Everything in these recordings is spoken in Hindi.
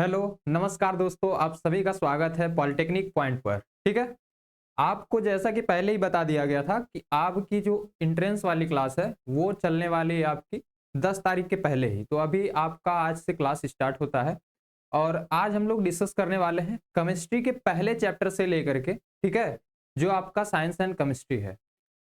हेलो, नमस्कार दोस्तों, आप सभी का स्वागत है पॉलिटेक्निक पॉइंट पर। ठीक है। आपको जैसा कि पहले ही बता दिया गया था कि आपकी जो एंट्रेंस वाली क्लास है वो चलने वाली है आपकी 10 तारीख के पहले ही। तो अभी आपका आज से क्लास स्टार्ट होता है और आज हम लोग डिस्कस करने वाले हैं केमिस्ट्री के पहले चैप्टर से लेकर के, ठीक है, जो आपका साइंस एंड केमिस्ट्री है।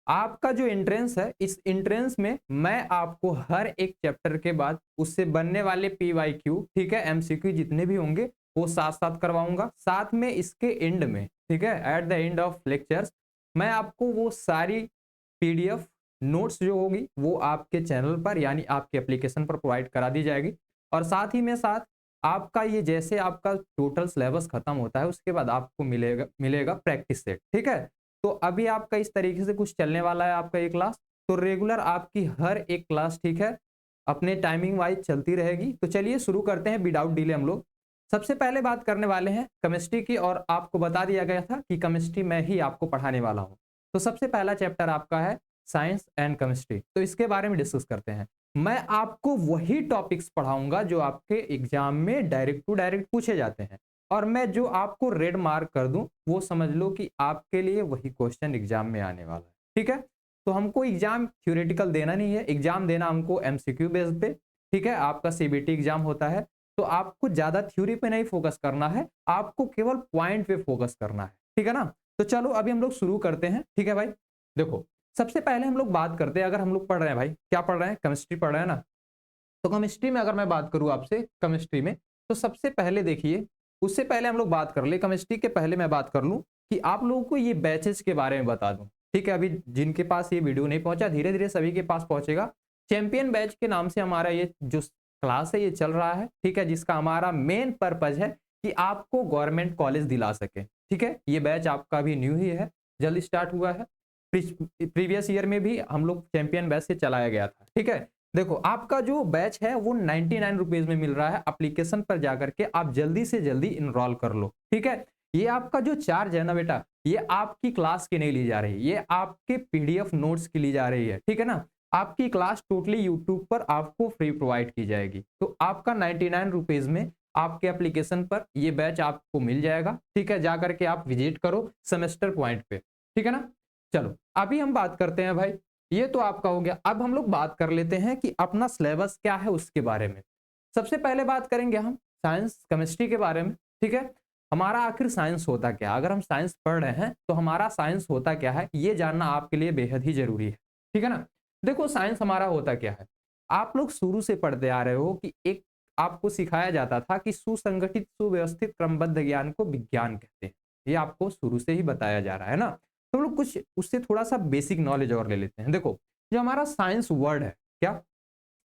आपका जो एंट्रेंस है, इस एंट्रेंस में मैं आपको हर एक चैप्टर के बाद उससे बनने वाले पीवाईक्यू, ठीक है, एमसीक्यू जितने भी होंगे वो साथ साथ करवाऊंगा। साथ में इसके एंड में, ठीक है, at the end of lectures मैं आपको वो सारी पीडीएफ नोट्स जो होगी वो आपके चैनल पर यानी आपके एप्लीकेशन पर प्रोवाइड करा दी जाएगी। और साथ ही में साथ आपका ये जैसे आपका टोटल सिलेबस खत्म होता है उसके बाद आपको मिलेगा मिलेगा प्रैक्टिस सेट। ठीक है। तो अभी आपका इस तरीके से कुछ चलने वाला है आपका ये क्लास। तो रेगुलर आपकी हर एक क्लास, ठीक है, अपने टाइमिंग वाइज चलती रहेगी। तो चलिए शुरू करते हैं विदाउट डिले। हम लोग सबसे पहले बात करने वाले हैं केमिस्ट्री की, और आपको बता दिया गया था कि केमिस्ट्री मैं ही आपको पढ़ाने वाला हूं। तो सबसे पहला चैप्टर आपका है साइंस एंड केमिस्ट्री। तो इसके बारे में डिस्कस करते हैं। मैं आपको वही टॉपिक्स पढ़ाऊंगा जो आपके एग्जाम में डायरेक्ट टू डायरेक्ट पूछे जाते हैं, और मैं जो आपको रेड मार्क कर दूं वो समझ लो कि आपके लिए वही क्वेश्चन एग्जाम में आने वाला है। ठीक है। तो हमको एग्जाम थ्योरेटिकल देना नहीं है, एग्जाम देना हमको एमसीक्यू बेस पे। ठीक है। आपका सीबीटी एग्जाम होता है तो आपको ज्यादा थ्योरी पे नहीं फोकस करना है, आपको केवल पॉइंट पे फोकस करना है। ठीक है ना। तो चलो अभी हम लोग शुरू करते हैं। ठीक है भाई। देखो, सबसे पहले हम लोग बात करते हैं, अगर हम लोग पढ़ रहे हैं भाई, क्या पढ़ रहे हैं, केमिस्ट्री पढ़ रहे हैं ना। तो केमिस्ट्री में अगर मैं बात करूं आपसे केमिस्ट्री में, तो सबसे पहले देखिए, उससे पहले हम लोग बात कर ले, केमिस्ट्री के पहले मैं बात कर लूं कि आप लोगों को ये बैचेस के बारे में बता दूं। ठीक है। अभी जिनके पास ये वीडियो नहीं पहुंचा, धीरे धीरे सभी के पास पहुंचेगा। चैंपियन बैच के नाम से हमारा ये जो क्लास है ये चल रहा है। ठीक है। जिसका हमारा मेन पर्पज है कि आपको गवर्नमेंट कॉलेज दिला सके। ठीक है। ये बैच आपका भी न्यू ही है, जल्द स्टार्ट हुआ है। प्रीवियस ईयर में भी हम लोग चैंपियन बैच से चलाया गया था। ठीक है। देखो, आपका जो बैच है वो 99 रुपीज में मिल रहा है। एप्लीकेशन पर जाकर के आप जल्दी से जल्दी इनरोल कर लो। ठीक है। ये आपका जो चार्ज है ना बेटा, ये आपकी क्लास की नहीं ली जा रही, ये आपके पीडीएफ नोट्स की ली जा रही है। ठीक है ना। आपकी क्लास टोटली यूट्यूब पर आपको फ्री प्रोवाइड की जाएगी। तो आपका 99 रुपीज में आपके एप्लीकेशन पर ये बैच आपको मिल जाएगा। ठीक है। जाकर के आप विजिट करो सेमेस्टर पॉइंट पे। ठीक है ना। चलो अभी हम बात करते हैं भाई, ये तो आपका हो गया। अब हम लोग बात कर लेते हैं कि अपना सिलेबस क्या है उसके बारे में। सबसे पहले बात करेंगे हम साइंस केमिस्ट्री के बारे में। ठीक है। हमारा आखिर साइंस होता क्या है, अगर हम साइंस पढ़ रहे हैं तो हमारा साइंस होता क्या है ये जानना आपके लिए बेहद ही जरूरी है। ठीक है ना। देखो, साइंस हमारा होता क्या है, आप लोग शुरू से पढ़ते आ रहे हो कि एक आपको सिखाया जाता था कि सुसंगठित सुव्यवस्थित क्रमबद्ध ज्ञान को विज्ञान कहते हैं। ये आपको शुरू से ही बताया जा रहा है ना। तो हम लोग कुछ उससे थोड़ा सा बेसिक नॉलेज और ले लेते हैं। देखो, जो हमारा साइंस वर्ड है, क्या,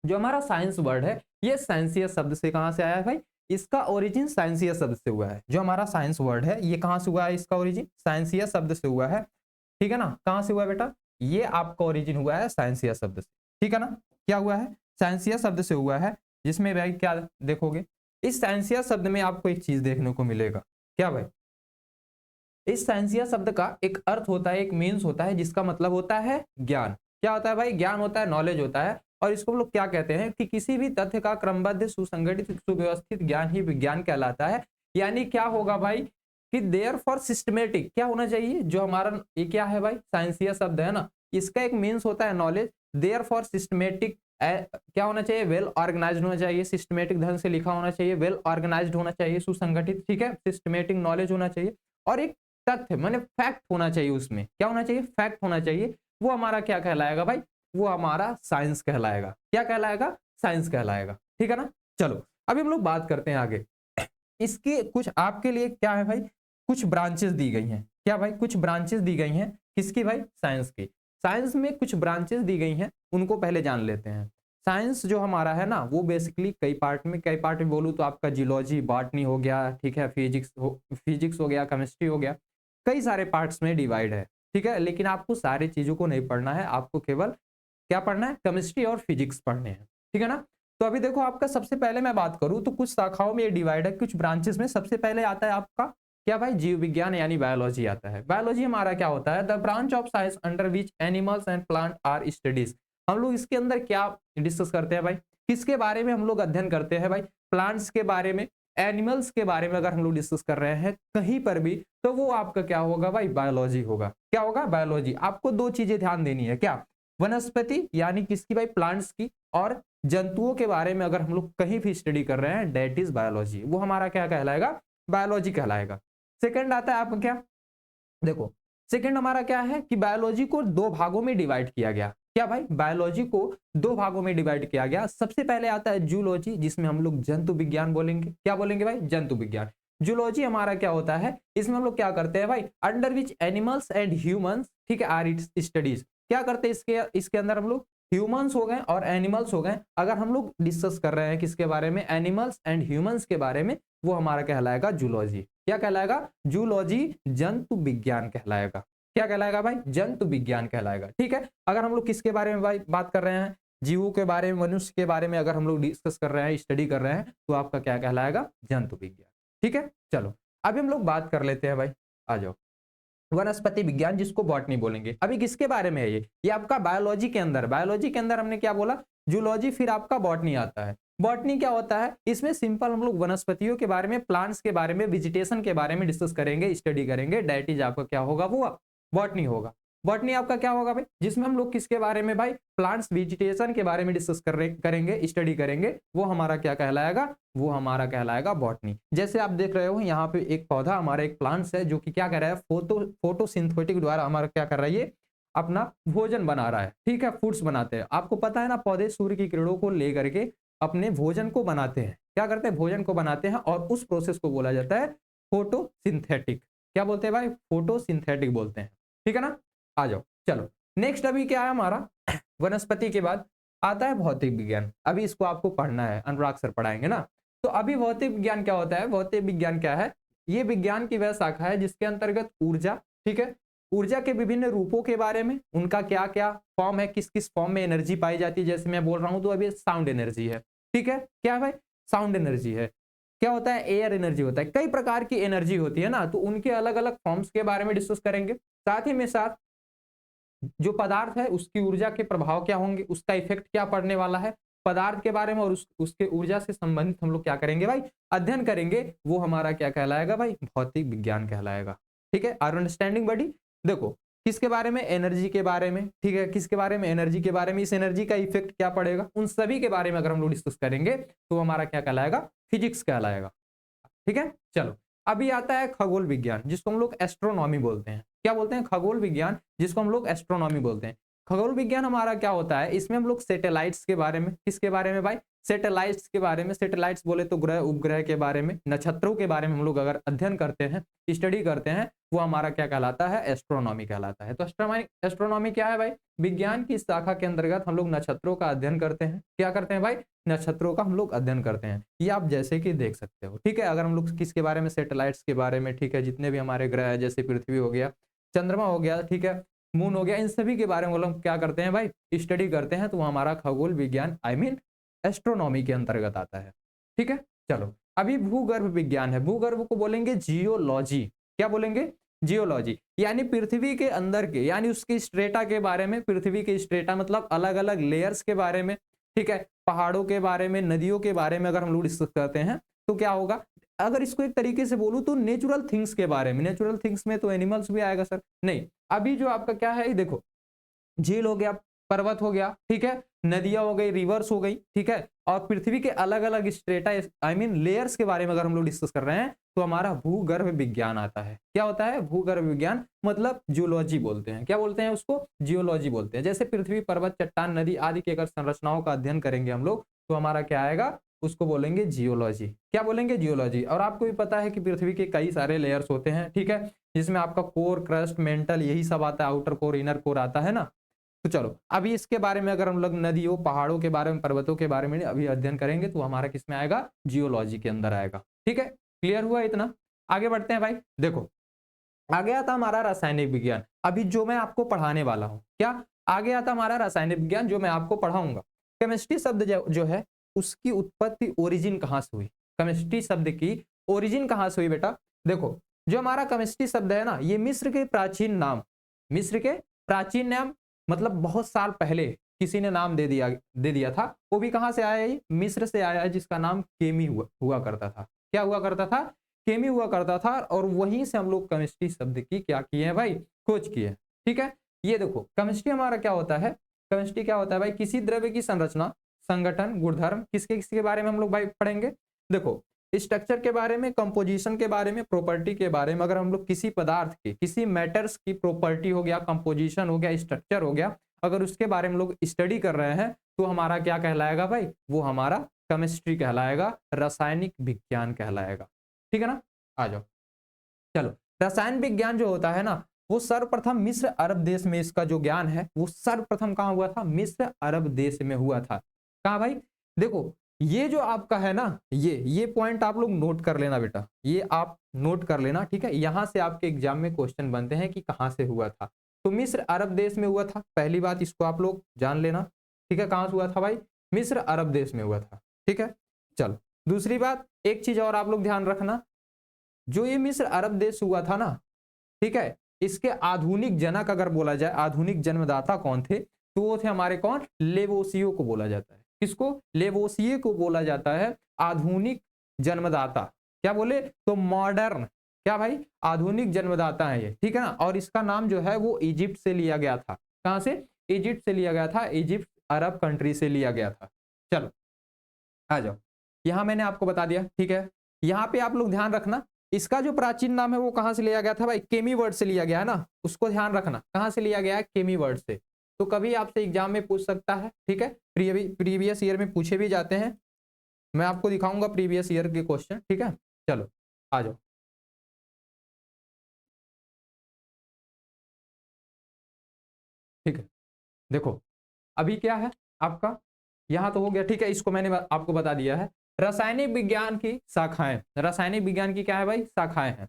जो हमारा साइंस वर्ड है ये साइंसिया शब्द से कहां से आया है भाई, इसका ओरिजिन साइंसिया शब्द से हुआ है। जो हमारा साइंस वर्ड है ये कहां से हुआ है, इसका ओरिजिन साइंसिया शब्द से हुआ है। ठीक है ना। कहां से हुआ है बेटा, ये आपका ओरिजिन हुआ है साइंसिया शब्द से। ठीक है ना। क्या हुआ है, साइंसिया शब्द से हुआ है। जिसमें भाई क्या देखोगे, इस साइंसिया शब्द में आपको एक चीज देखने को मिलेगा। क्या भाई, इस साइंसिया शब्द का एक अर्थ होता है, एक मीन्स होता है जिसका मतलब होता है ज्ञान। क्या होता है भाई, ज्ञान होता है, नॉलेज होता है। और इसको हम लोग क्या कहते हैं कि किसी भी तथ्य का क्रमबद्ध सुसंगठित सुव्यवस्थित ज्ञान ही विज्ञान कहलाता है। यानी क्या होगा भाई कि देयर फॉर सिस्टमेटिक क्या होना चाहिए, जो हमारा ये क्या है भाई साइंसिया शब्द है ना, इसका एक मीन्स होता है नॉलेज। देयर फॉर सिस्टमेटिक क्या होना चाहिए, वेल ऑर्गेनाइज्ड होना चाहिए, सिस्टमेटिक ढंग से लिखा होना चाहिए, वेल ऑर्गेनाइज्ड होना चाहिए, सुसंगठित, ठीक है, सिस्टमेटिक नॉलेज होना चाहिए। और एक तथ्य माने फैक्ट होना चाहिए, उसमें क्या होना चाहिए, फैक्ट होना चाहिए। वो हमारा क्या कहलाएगा भाई, वो हमारा साइंस कहलाएगा। क्या कहलाएगा, साइंस कहलाएगा। ठीक है ना। चलो अभी हम लोग बात करते हैं आगे। इसके कुछ आपके लिए क्या है भाई, कुछ ब्रांचेस दी गई हैं। क्या भाई, कुछ ब्रांचेस दी गई हैं, किसकी भाई, साइंस की। साइंस में कुछ ब्रांचेस दी गई हैं, उनको पहले जान लेते हैं। साइंस जो हमारा है ना वो बेसिकली कई पार्ट में बोलूँ तो आपका जियोलॉजी बॉटनी हो गया, ठीक है, फिजिक्स हो गया, केमिस्ट्री हो गया, कई सारे पार्ट्स में डिवाइड है। ठीक है। लेकिन आपको सारी चीजों को नहीं पढ़ना है, आपको केवल क्या पढ़ना है, केमिस्ट्री और फिजिक्स पढ़ने हैं। ठीक है ना। तो अभी देखो, आपका सबसे पहले मैं बात करूं तो कुछ शाखाओं में ये डिवाइड है, कुछ ब्रांचेस में। सबसे पहले आता है आपका क्या भाई, जीव विज्ञान यानी बायोलॉजी आता है। बायोलॉजी हमारा क्या होता है, the branch of science under which animals and plant are studies. हम लोग इसके अंदर क्या डिस्कस करते हैं भाई, किसके बारे में हम लोग अध्ययन करते हैं भाई, प्लांट्स के बारे में, एनिमल्स के बारे में अगर हम लोग डिस्कस कर रहे हैं कहीं पर भी, तो वो आपका क्या होगा भाई, बायोलॉजी होगा। क्या होगा, बायोलॉजी। आपको दो चीजें ध्यान देनी है, क्या, वनस्पति यानी किसकी भाई, प्लांट्स की, और जंतुओं के बारे में अगर हम लोग कहीं भी स्टडी कर रहे हैं, डेट इज बायोलॉजी, वो हमारा क्या कहलाएगा, बायोलॉजी कहलाएगा। सेकंड आता है आपका क्या, देखो सेकंड हमारा क्या है कि बायोलॉजी को दो भागों में डिवाइड किया गया। क्या भाई, बायोलॉजी को दो भागों में डिवाइड किया गया। सबसे पहले आता है जूलॉजी, जिसमें हम लोग जंतु विज्ञान बोलेंगे। क्या बोलेंगे भाई, जंतु विज्ञान। जूलॉजी हमारा क्या होता है, इसमें हम लोग क्या करते हैं भाई, under which animals and humans, ठीक है, आर इट्स स्टडीज। क्या करते हैं इसके अंदर हम लोग ह्यूमंस हो गए और एनिमल्स हो गए। अगर हम लोग डिस्कस कर रहे हैं किसके बारे में, एनिमल्स एंड ह्यूमंस के बारे में, वो हमारा कहलाएगा जूलॉजी। क्या कहलाएगा, जूलॉजी, जंतु विज्ञान कहलाएगा। क्या कहलाएगा भाई, जंतु विज्ञान कहलाएगा। ठीक है, अगर हम लोग किसके बारे में भाई बात कर रहे हैं, जीवों के बारे में, मनुष्य के बारे में अगर हम लोग डिस्कस कर रहे हैं, स्टडी कर रहे हैं, तो आपका क्या कहलाएगा, जंतु विज्ञान। ठीक है, चलो अभी हम लोग बात कर लेते हैं भाई, आ जाओ, वनस्पति विज्ञान, जिसको बॉटनी बोलेंगे। अभी किसके बारे में है ये आपका बायोलॉजी के अंदर। बायोलॉजी के अंदर हमने क्या बोला, जूलॉजी, फिर आपका बॉटनी आता है। बॉटनी क्या होता है, इसमें सिंपल हम लोग वनस्पतियों के बारे में, प्लांट्स के बारे में, वेजिटेशन के बारे में डिस्कस करेंगे, स्टडी करेंगे। दैट इज आपका क्या होगा, वो बॉटनी होगा। बॉटनी आपका क्या होगा भाई, जिसमें हम लोग किसके बारे में भाई, प्लांट्स, वेजिटेशन के बारे में डिस्कस करेंगे, स्टडी करेंगे, वो हमारा क्या कहलाएगा, वो हमारा कहलाएगा बॉटनी। जैसे आप देख रहे हो यहाँ पे एक पौधा हमारा, एक प्लांट्स है, जो कि क्या कर रहा है, फोटोसिंथेटिक द्वारा हमारा क्या कर रहा है, ये अपना भोजन बना रहा है। ठीक है, फूड्स बनाते हैं। आपको पता है ना, पौधे सूर्य की किरणों को लेकर के अपने भोजन को बनाते हैं। क्या करते हैं, भोजन को बनाते हैं, और उस प्रोसेस को बोला जाता है फोटोसिंथेटिक। क्या बोलते हैं भाई, फोटोसिंथेटिक बोलते हैं। ठीक है ना, आ जाओ, चलो नेक्स्ट अभी क्या है हमारा, वनस्पति के बाद आता है भौतिक विज्ञान। अभी इसको आपको पढ़ना है, अनुराग सर पढ़ाएंगे ना। तो अभी भौतिक विज्ञान क्या होता है, भौतिक विज्ञान क्या है, ये विज्ञान की वह शाखा है जिसके अंतर्गत ऊर्जा, ठीक है, ऊर्जा के विभिन्न रूपों के बारे में, उनका क्या क्या फॉर्म है, किस किस फॉर्म में एनर्जी पाई जाती है। जैसे मैं बोल रहा हूं तो अभी साउंड एनर्जी है, ठीक है, क्या है भाई, साउंड एनर्जी है। क्या होता है, एयर एनर्जी होता है। कई प्रकार की एनर्जी होती है ना, तो उनके अलग अलग फॉर्म्स के बारे में डिस्कस करेंगे। साथ ही में साथ जो पदार्थ है उसकी ऊर्जा के प्रभाव क्या होंगे, उसका इफेक्ट क्या पड़ने वाला है पदार्थ के बारे में, और उसके ऊर्जा से संबंधित हम लोग क्या करेंगे भाई, अध्ययन करेंगे। वो हमारा क्या कहलाएगा भाई, भौतिक विज्ञान कहलाएगा। ठीक है, आर अंडरस्टैंडिंग बडी। देखो किसके बारे में, एनर्जी के बारे में, ठीक है, किसके बारे में, एनर्जी के बारे में, इस एनर्जी का इफेक्ट क्या पड़ेगा, उन सभी के बारे में अगर हम लोग डिस्कस करेंगे तो हमारा क्या कहलाएगा, फिजिक्स कहलाएगा। ठीक है, चलो अभी आता है खगोल विज्ञान, जिसको हम लोग एस्ट्रोनॉमी बोलते हैं। क्या बोलते हैं, खगोल विज्ञान, जिसको हम लोग एस्ट्रोनॉमी बोलते हैं। खगोल विज्ञान हमारा क्या होता है, इसमें हम लोग सैटेलाइट्स के बारे में, किसके बारे में भाई, सैटेलाइट्स के बारे में। सैटेलाइट्स बोले तो ग्रह उपग्रह के बारे में, नक्षत्रों के बारे में हम लोग अगर अध्ययन करते हैं, स्टडी करते हैं, वो हमारा क्या कहलाता है, एस्ट्रोनॉमी कहलाता है। तो एस्ट्रोनॉमी क्या है भाई, विज्ञान की शाखा के अंतर्गत हम लोग नक्षत्रों का अध्ययन करते हैं। क्या करते हैं भाई, नक्षत्रों का हम लोग अध्ययन करते हैं। ये आप जैसे कि देख सकते हो। ठीक है, अगर हम लोग किसके बारे में, सैटेलाइट्स के बारे में, ठीक है, जितने भी हमारे ग्रह है, जैसे पृथ्वी हो गया, चंद्रमा हो गया, ठीक है, मून हो गया, इन सभी के बारे में हम लोग क्या करते हैं भाई, स्टडी करते हैं। तो वो हमारा खगोल विज्ञान आई मीन एस्ट्रोनॉमी के अंतर्गत आता है। ठीक है, चलो अभी भूगर्भ विज्ञान है। भूगर्भ को बोलेंगे जियोलॉजी। क्या बोलेंगे, जियोलॉजी, यानी पृथ्वी के अंदर के, यानी उसके स्ट्रेटा के बारे में। पृथ्वी के स्ट्रेटा मतलब अलग अलग लेयर्स के बारे में, ठीक है, पहाड़ों के बारे में, नदियों के बारे में अगर हम लोग डिस्कस करते हैं तो क्या होगा, अगर इसको एक तरीके से बोलूं तो नेचुरल थिंग्स के बारे में। नेचुरल थिंग्स में तो एनिमल्स भी आएगा सर, नहीं, अभी जो आपका क्या है, देखो झील हो गया, पर्वत हो गया, ठीक है, नदियां हो गई, रिवर्स हो गई, ठीक है, और पृथ्वी के अलग अलग स्ट्रेटा आई मीन लेयर्स के बारे में अगर हम लोग डिस्कस कर रहे हैं तो हमारा भूगर्भ विज्ञान आता है। क्या होता है, भूगर्भ विज्ञान, मतलब जियोलॉजी बोलते हैं। क्या बोलते हैं उसको, जियोलॉजी बोलते हैं। जैसे पृथ्वी, पर्वत, चट्टान, नदी आदि की अगर संरचनाओं का अध्ययन करेंगे हम लोग तो हमारा क्या आएगा, उसको बोलेंगे जियोलॉजी। क्या बोलेंगे, जियोलॉजी। और आपको भी पता है कि पृथ्वी के कई सारे लेयर्स होते हैं, ठीक है, जिसमें आपका कोर, क्रस्ट, मेंटल, यही सब आता है, आउटर कोर, इनर कोर आता है ना। तो चलो अभी इसके बारे में अगर हम लोग नदियों, पहाड़ों के बारे में, पर्वतों के बारे में अभी अध्ययन करेंगे तो हमारा किसमें आएगा, जियोलॉजी के अंदर आएगा। ठीक है, क्लियर हुआ इतना, आगे बढ़ते हैं भाई। देखो आगे आता हमारा रासायनिक विज्ञान, अभी जो मैं आपको पढ़ाने वाला हूं। क्या आगे आता हमारा रासायनिक विज्ञान, जो मैं आपको पढ़ाऊंगा। केमिस्ट्री शब्द जो है उसकी उत्पत्ति, ओरिजिन कहां से हुई, केमिस्ट्री शब्द की ओरिजिन कहां से हुई बेटा। देखो जो हमारा केमिस्ट्री शब्द है ना, ये मिस्र के प्राचीन नाम, मिस्र के प्राचीन नाम, मतलब बहुत साल पहले किसी ने नाम दे दिया था। वो भी कहां से आया है, मिस्र से आया है, जिसका नाम केमी हुआ करता था। क्या हुआ करता था, केमी हुआ करता था, और वहीं से हम लोग केमिस्ट्री शब्द की क्या किए हैं भाई, खोज किए हैं। ठीक है, ये देखो केमिस्ट्री हमारा क्या होता है, केमिस्ट्री क्या होता है भाई, किसी द्रव्य की संरचना, संगठन, गुणधर्म, किसके किसके बारे में हम लोग भाई पढ़ेंगे, देखो स्ट्रक्चर के बारे में, कंपोजिशन के बारे में, प्रॉपर्टी के बारे में। अगर हम लोग किसी पदार्थ के, किसी मैटर्स की प्रॉपर्टी हो गया, कंपोजिशन हो गया, स्ट्रक्चर हो गया, अगर उसके बारे में लोग स्टडी कर रहे हैं तो हमारा क्या कहलाएगा भाई, वो हमारा केमिस्ट्री कहलाएगा, रासायनिक विज्ञान कहलाएगा। ठीक है ना, आ जाओ चलो। रसायन विज्ञान जो होता है ना, वो सर्वप्रथम मिस्र अरब देश में इसका जो ज्ञान है वो सर्वप्रथम कहां हुआ था, मिस्र अरब देश में हुआ था। कहां भाई, देखो ये जो आपका है ना, ये पॉइंट आप लोग नोट कर लेना बेटा, ये आप नोट कर लेना। ठीक है, यहां से आपके एग्जाम में क्वेश्चन बनते हैं कि कहां से हुआ था, तो मिस्र अरब देश में हुआ था, पहली बात इसको आप लोग जान लेना। ठीक है, कहां से हुआ था भाई, मिस्र अरब देश में हुआ था। ठीक है, चलो दूसरी बात, एक चीज और आप लोग ध्यान रखना, जो ये मिस्र अरब देश हुआ था ना, ठीक है, इसके आधुनिक जनक अगर बोला जाए, आधुनिक जन्मदाता कौन थे, तो वो थे हमारे कौन, लेवोसियो को बोला जाता है। किसको, लेवोसिये को बोला जाता है आधुनिक जन्मदाता। क्या बोले, तो मॉडर्न, क्या भाई, आधुनिक जन्मदाता है ये। ठीक है ना, और इसका नाम जो है वो इजिप्ट से लिया गया था। कहां से, इजिप्ट से लिया गया था, इजिप्ट अरब कंट्री से लिया गया था। चलो आ जाओ, यहां मैंने आपको बता दिया। ठीक है, यहां पे आप लोग ध्यान रखना, इसका जो प्राचीन नाम है वो कहां से लिया गया था भाई, केमी वर्ड से लिया गया है ना, उसको ध्यान रखना, कहां से लिया गया है, केमी वर्ड से। तो कभी आपसे एग्जाम में पूछ सकता है। ठीक है, प्रीवियस ईयर में पूछे भी जाते हैं, मैं आपको दिखाऊंगा प्रीवियस ईयर के क्वेश्चन। ठीक है, चलो आ जाओ। ठीक है, देखो अभी क्या है आपका, यहां तो हो गया। ठीक है, इसको मैंने आपको बता दिया है। रासायनिक विज्ञान की शाखाएं, रासायनिक विज्ञान की क्या है भाई, शाखाएं हैं।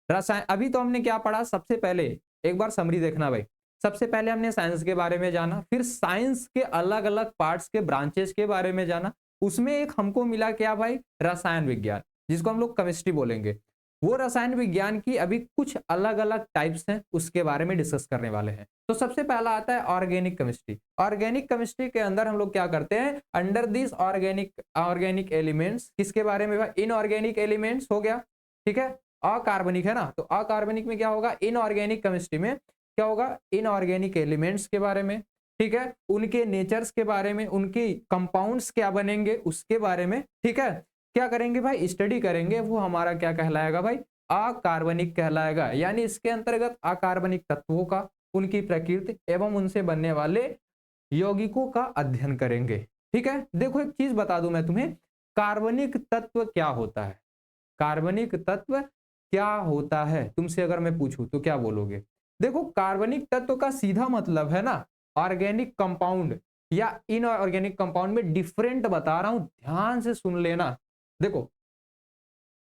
रसायन, अभी तो हमने क्या पढ़ा, सबसे पहले एक बार समरी देखना भाई, सबसे पहले हमने साइंस के बारे में जाना, फिर साइंस के अलग अलग पार्ट्स के ब्रांचेस के बारे में जाना, उसमें एक हमको मिला क्या भाई, रसायन विज्ञान, जिसको हम लोग केमिस्ट्री बोलेंगे। वो रसायन विज्ञान की अभी कुछ अलग अलग टाइप्स हैं, उसके बारे में डिस्कस करने वाले हैं। तो सबसे पहला आता है ऑर्गेनिक केमिस्ट्री। ऑर्गेनिक केमिस्ट्री के अंदर हम लोग क्या करते हैं, अंडर दिस ऑर्गेनिक एलिमेंट्स, किसके बारे में भाई, इनऑर्गेनिक एलिमेंट्स हो गया। ठीक है, अकार्बनिक है ना, तो अकार्बनिक में क्या होगा, इनऑर्गेनिक केमिस्ट्री में क्या होगा, इनऑर्गेनिक एलिमेंट्स के बारे में। ठीक है, उनके नेचर्स के बारे में, उनके कंपाउंड्स क्या बनेंगे उसके बारे में। ठीक है, क्या करेंगे भाई, स्टडी करेंगे, वो हमारा क्या कहलाएगा भाई, अकार्बनिक कहलाएगा। यानी इसके अंतर्गत अकार्बनिक तत्वों का, उनकी प्रकृति एवं उनसे बनने वाले यौगिकों का अध्ययन करेंगे। ठीक है, देखो एक चीज बता दूं मैं तुम्हें, कार्बनिक तत्व क्या होता है, कार्बनिक तत्व क्या होता है, तुमसे अगर मैं पूछूं तो क्या बोलोगे। देखो कार्बनिक तत्व का सीधा मतलब है ना ऑर्गेनिक कंपाउंड या इनऑर्गेनिक कंपाउंड में डिफरेंट बता रहा हूं, ध्यान से सुन लेना। देखो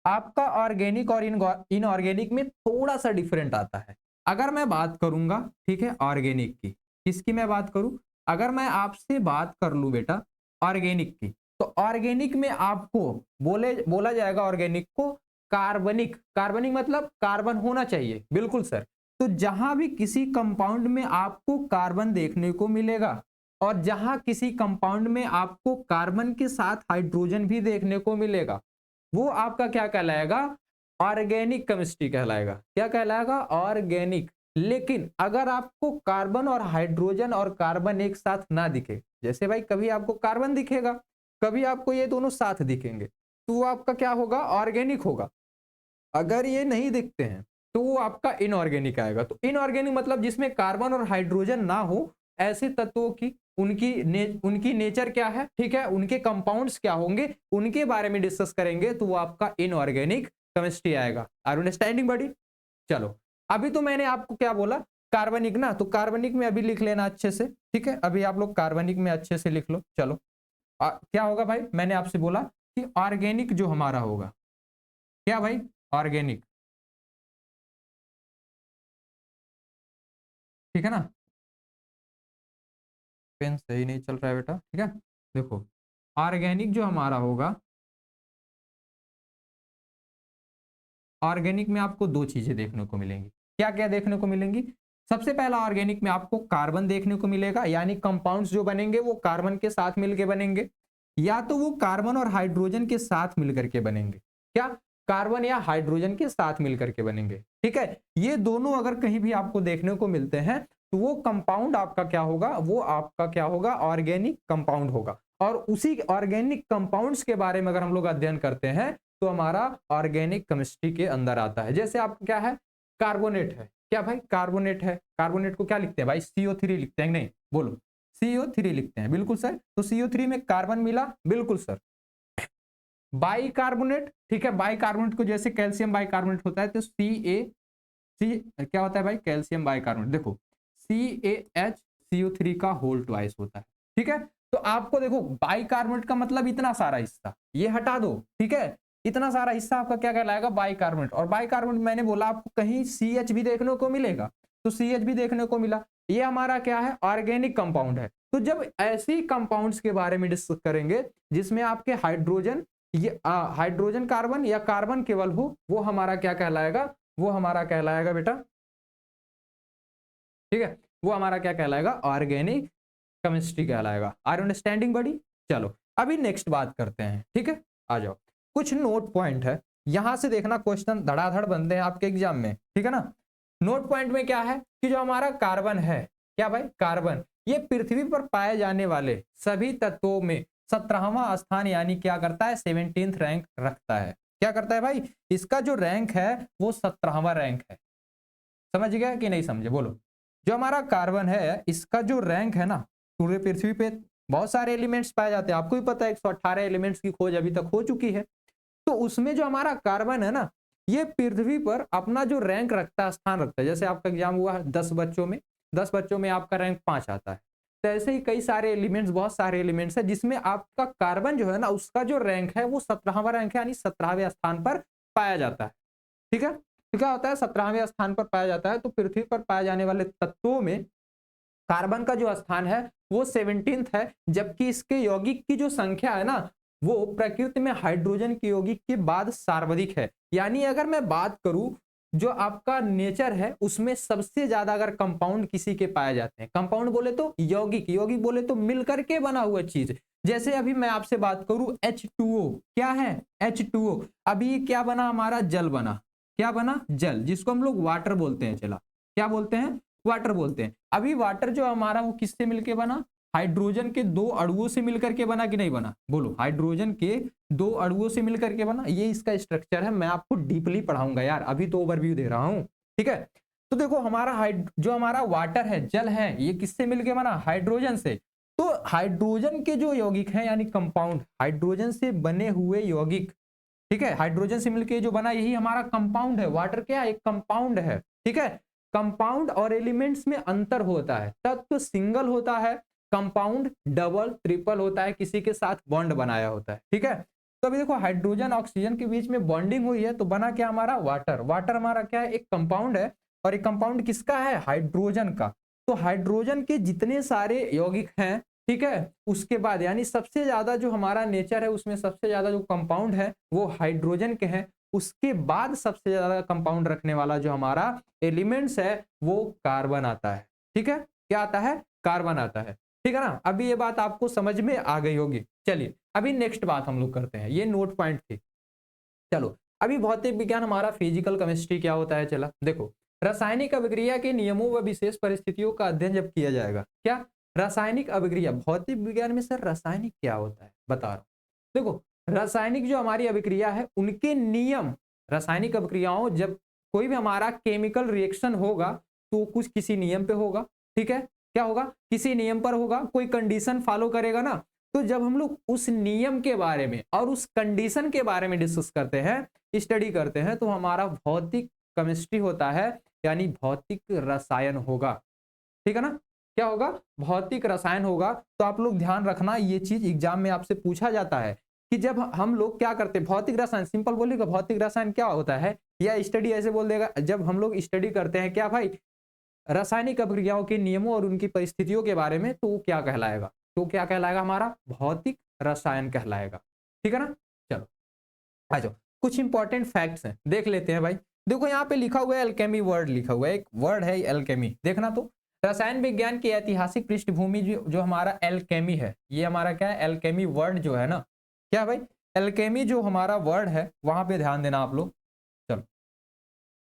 आपका ऑर्गेनिक और इनऑर्गेनिक में थोड़ा सा डिफरेंट आता है। अगर मैं बात करूंगा, ठीक है, ऑर्गेनिक की, किसकी मैं बात करूं, अगर मैं आपसे बात कर लूं बेटा ऑर्गेनिक की, तो ऑर्गेनिक में आपको बोला जाएगा ऑर्गेनिक को कार्बनिक। कार्बनिक मतलब कार्बन होना चाहिए, बिल्कुल सर। तो जहां भी किसी कंपाउंड में आपको कार्बन देखने को मिलेगा और जहां किसी कंपाउंड में आपको कार्बन के साथ हाइड्रोजन भी देखने को मिलेगा, वो आपका क्या कहलाएगा, ऑर्गेनिक केमिस्ट्री कहलाएगा। क्या कहलाएगा, ऑर्गेनिक। लेकिन अगर आपको कार्बन और हाइड्रोजन और कार्बन एक साथ ना दिखे, जैसे भाई कभी आपको कार्बन दिखेगा, कभी आपको ये दोनों साथ दिखेंगे, तो वो आपका क्या होगा, ऑर्गेनिक होगा। अगर ये नहीं दिखते हैं तो वो आपका इनऑर्गेनिक आएगा। तो इनऑर्गेनिक मतलब जिसमें कार्बन और हाइड्रोजन ना हो, ऐसे तत्वों की उनकी नेचर क्या है, ठीक है, उनके कंपाउंड्स क्या होंगे, उनके बारे में डिस्कस करेंगे, तो वो आपका इनऑर्गेनिक केमिस्ट्री आएगा। आर यू अंडरस्टैंडिंग बडी। चलो अभी तो मैंने आपको क्या बोला, कार्बनिक ना, तो कार्बनिक में अभी लिख लेना अच्छे से। ठीक है, अभी आप लोग कार्बनिक में अच्छे से लिख लो। चलो क्या होगा भाई, मैंने आपसे बोला कि ऑर्गेनिक जो हमारा होगा, क्या भाई, ऑर्गेनिक, ठीक है ना, पेन सही नहीं चल रहा है बेटा। ठीक है, देखो ऑर्गेनिक जो हमारा होगा, ऑर्गेनिक में आपको दो चीजें देखने को मिलेंगी। क्या क्या देखने को मिलेंगी, सबसे पहला ऑर्गेनिक में आपको कार्बन देखने को मिलेगा, यानी कंपाउंड्स जो बनेंगे वो कार्बन के साथ मिलकर बनेंगे, या तो वो कार्बन और हाइड्रोजन के साथ मिलकर के बनेंगे। क्या, कार्बन या हाइड्रोजन के साथ मिलकर के बनेंगे। ठीक है, ये दोनों अगर कहीं भी आपको देखने को मिलते हैं तो वो कंपाउंड आपका क्या होगा, वो आपका क्या होगा, ऑर्गेनिक कंपाउंड होगा। और उसी ऑर्गेनिक कंपाउंड्स के बारे में अगर हम लोग अध्ययन करते हैं तो हमारा ऑर्गेनिक केमिस्ट्री के अंदर आता है। जैसे आपका क्या है, कार्बोनेट है, क्या भाई, कार्बोनेट है। कार्बोनेट को क्या लिखते हैं भाई, CO3 लिखते हैं, नहीं बोलो, CO3 लिखते हैं, बिल्कुल सर। तो CO3 में कार्बन मिला, बिल्कुल सर। बाइकार्बोनेट, ठीक है, बाइकार्बोनेट को जैसे कैल्शियम बाइकार्बोनेट होता है तो सी क्या होता है भाई, कैल्शियम बाइकार्बोनेट, देखो CaHCO3 का होल ट्वाइस होता है। ठीक है, तो आपको देखो बाइकार्बोनेट का मतलब इतना सारा हिस्सा ये हटा दो, ठीक है, इतना सारा हिस्सा आपका क्या कहलाएगा, बाइकार्बोनेट। और बाइकार्बोनेट मैंने बोला आपको कहीं CH भी देखने को मिलेगा, तो CH भी देखने को मिला, ये हमारा क्या है, ऑर्गेनिक कंपाउंड है। तो जब ऐसी कंपाउंड्स के बारे में डिस्कस करेंगे जिसमें आपके हाइड्रोजन, ये हाइड्रोजन कार्बन या कार्बन केवल हो, वो हमारा क्या कहलाएगा, वो हमारा कहलाएगा बेटा, ठीक है, वो हमारा क्या कहलाएगा, ऑर्गेनिक केमिस्ट्री कहलाएगा। आर यू अंडरस्टैंडिंग बड़ी। चलो अभी नेक्स्ट बात करते हैं, ठीक है, आ जाओ। कुछ नोट पॉइंट है, यहां से देखना क्वेश्चन धड़ाधड़ बनते हैं आपके एग्जाम में, ठीक है ना। नोट पॉइंट में क्या है कि जो हमारा कार्बन है, क्या भाई, कार्बन, ये पृथ्वी पर पाए जाने वाले सभी तत्वों में 17वां स्थान यानी क्या करता है, 17th रैंक रखता है। क्या करता है भाई, इसका जो रैंक है वो 17वां रैंक है। समझ गया कि नहीं समझे, बोलो। जो हमारा कार्बन है इसका जो रैंक है ना, पूरे पृथ्वी पे बहुत सारे एलिमेंट्स पाए जाते हैं, आपको भी पता है 118 एलिमेंट्स की खोज अभी तक हो चुकी है। तो उसमें जो हमारा कार्बन है ना, ये पृथ्वी पर अपना जो रैंक रखता है, स्थान रखता है। जैसे आपका एग्जाम हुआ है 10 बच्चों में, 10 बच्चों में आपका रैंक 5 आता है। तो ऐसे ही कई सारे एलिमेंट्स, बहुत सारे एलिमेंट्स है जिसमें आपका कार्बन जो है ना, उसका जो रैंक है वो 17वां रैंक है, यानी 17वें स्थान पर पाया जाता है। ठीक है, तो क्या होता है, 17वें स्थान पर पाया जाता है। तो पृथ्वी पर पाए जाने वाले तत्वों में कार्बन का जो स्थान है वो 17th है, जबकि इसके यौगिक की जो संख्या है ना, वो प्रकृति में हाइड्रोजन के यौगिक के बाद सर्वाधिक है। यानी अगर मैं बात करूं, जो आपका नेचर है उसमें सबसे ज्यादा अगर कंपाउंड किसी के पाए जाते हैं, कंपाउंड बोले तो यौगिक, यौगिक बोले तो मिलकर के बना हुआ चीज। जैसे अभी मैं आपसे बात करूं H2O, क्या है H2O, अभी क्या बना हमारा, जल बना, क्या बना, जल, जिसको हम लोग वाटर बोलते हैं। चला, क्या बोलते हैं, वाटर बोलते हैं। अभी वाटर जो हमारा वो किससे मिलके बना, हाइड्रोजन के 2 अणुओं से मिलकर के बना कि नहीं बना, बोलो, हाइड्रोजन के 2 अणुओं से मिलकर के बना। ये इसका स्ट्रक्चर है, मैं आपको डीपली पढ़ाऊंगा यार, अभी तो ओवरव्यू दे रहा हूं, ठीक है। तो देखो हमारा जो हमारा वाटर है, जल है, ये किससे मिलके बना, हाइड्रोजन से। तो हाइड्रोजन के जो यौगिक हैं यानी कंपाउंड, हाइड्रोजन से बने हुए यौगिक, ठीक है, हाइड्रोजन से मिलके जो बना यही हमारा कंपाउंड है। वाटर क्या, एक कंपाउंड है, ठीक है। कंपाउंड और एलिमेंट्स में अंतर होता है, तत्व सिंगल होता है, कंपाउंड डबल ट्रिपल होता है, किसी के साथ बॉन्ड बनाया होता है, ठीक है। तो अभी देखो हाइड्रोजन ऑक्सीजन के बीच में बॉन्डिंग हुई है तो बना क्या हमारा, वाटर। वाटर हमारा क्या है, एक कंपाउंड है, और एक कंपाउंड किसका है, हाइड्रोजन का। तो हाइड्रोजन के जितने सारे यौगिक हैं, ठीक है, उसके बाद यानी सबसे ज्यादा जो हमारा नेचर है उसमें सबसे ज्यादा जो कंपाउंड है वो हाइड्रोजन के हैं। उसके बाद सबसे ज्यादा कंपाउंड रखने वाला जो हमारा एलिमेंट्स है वो कार्बन आता है, ठीक है। क्या आता है, कार्बन आता है, ठीक है ना। अभी ये बात आपको समझ में आ गई होगी। चलिए अभी नेक्स्ट बात हम लोग करते हैं, ये नोट पॉइंट थी। चलो अभी भौतिक विज्ञान हमारा फिजिकल केमिस्ट्री क्या होता है, चला देखो। रासायनिक अभिक्रिया के नियमों व विशेष परिस्थितियों का अध्ययन जब किया जाएगा, क्या, रासायनिक अभिक्रिया, भौतिक विज्ञान में सर रासायनिक क्या होता है बता रहा हूं। देखो रासायनिक जो हमारी अभिक्रिया है उनके नियम, रासायनिक अभिक्रियाओं, जब कोई भी हमारा केमिकल रिएक्शन होगा तो कुछ किसी नियम पे होगा, ठीक है, क्या होगा, किसी नियम पर होगा, कोई कंडीशन फॉलो करेगा ना। तो जब हम लोग उस नियम के बारे में और उस कंडीशन के बारे में डिस्कस करते हैं, स्टडी करते हैं, तो हमारा भौतिक केमिस्ट्री होता है, यानी भौतिक रसायन होगा, ठीक है ना। क्या होगा, भौतिक रसायन होगा। तो आप लोग ध्यान रखना, ये चीज एग्जाम में आपसे पूछा जाता है कि जब हम लोग क्या करते हैं, भौतिक रसायन, सिंपल बोलेगा भौतिक रसायन क्या होता है, या स्टडी ऐसे बोल देगा, जब हम लोग स्टडी करते हैं क्या भाई, रासायनिक अभिक्रियाओं के नियमों और उनकी परिस्थितियों के बारे में, तो वो क्या कहलाएगा, तो क्या कहलाएगा, हमारा भौतिक रसायन कहलाएगा, ठीक है ना। चलो आ जाओ, कुछ इंपॉर्टेंट फैक्ट्स हैं, देख लेते हैं भाई। देखो यहाँ पे लिखा हुआ है एल्केमी, वर्ड लिखा हुआ है, एक वर्ड है एल्केमी, देखना। तो रसायन विज्ञान की ऐतिहासिक पृष्ठभूमि जो हमारा एल्केमी है, ये हमारा क्या है, एल्केमी वर्ड जो है ना, क्या भाई, एल्केमी जो हमारा वर्ड है वहां पे ध्यान देना आप लोग। चलो